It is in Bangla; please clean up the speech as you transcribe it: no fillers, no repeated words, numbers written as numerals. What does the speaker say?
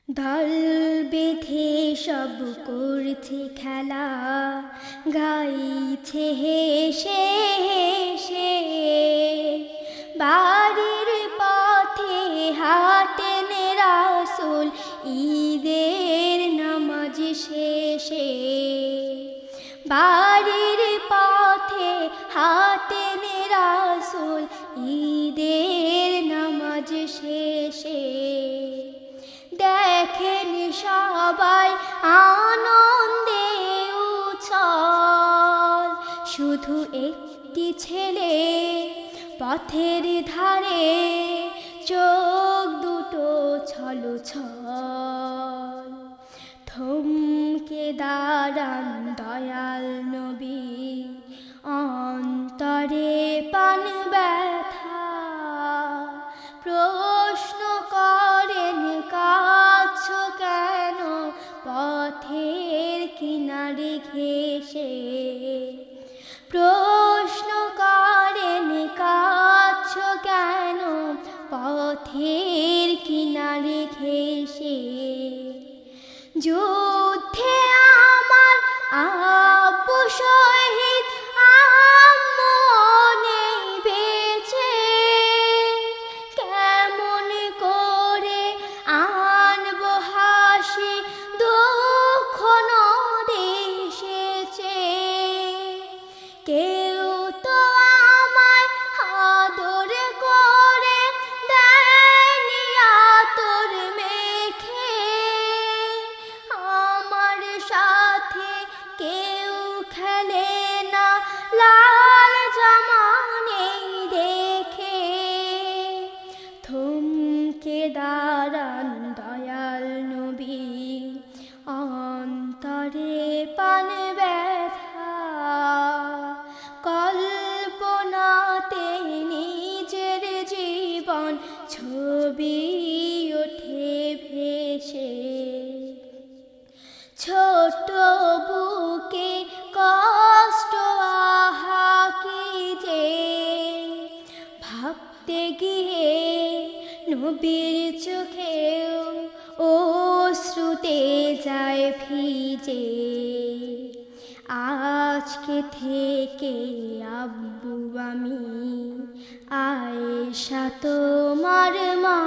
দল বেঁধে সব করছে খেলা, গাইছে হেসে হেসে। বাড়ির পথে হাঁটেন রাসূল ঈদের নামাজ শেষে। বাড়ির পথে হাঁটেন রাসূল ঈদের নামাজ শেষে। দেখেন সবাই আনন্দে উছল, শুধু একটি ছেলে পথের ধারে, চোখ দুটো ছলছল। থমকে দাঁড়ান দয়াল নবী, অন্তরে পান ব্যথা। প্রশ্ন করেন কাঁদছো কেন পথের কিনারে ঘেঁষে। প্রশ্ন করেন কাঁদছো কেন পথের কিনারে ঘেঁষে। যুদ্ধে আমার আব্বু শহীদ, আম্মু নেই বেঁচে। কেমন করে আনবো হাসি, দুঃখ নদে এসেছে। কেউ তো আমায় আদর করে দেয়নি আতর মেখে। আমার সাথে কেউ খেলে না লাল জামা নেই দেখে। থমকে দাঁড়ান দয়াল নবী, অন্তরে পান ব্যথা। কল্পনাতে নিজের জীবন ছবি ওঠে ভেসে। ছোট বুকে কষ্ট আহা কি যে, ভাবতে গিয়ে নবীর চোখেও অশ্রুতে যায় ভিজে। আজকে থেকে আব্বু আমি আয়েশা তোমার মা।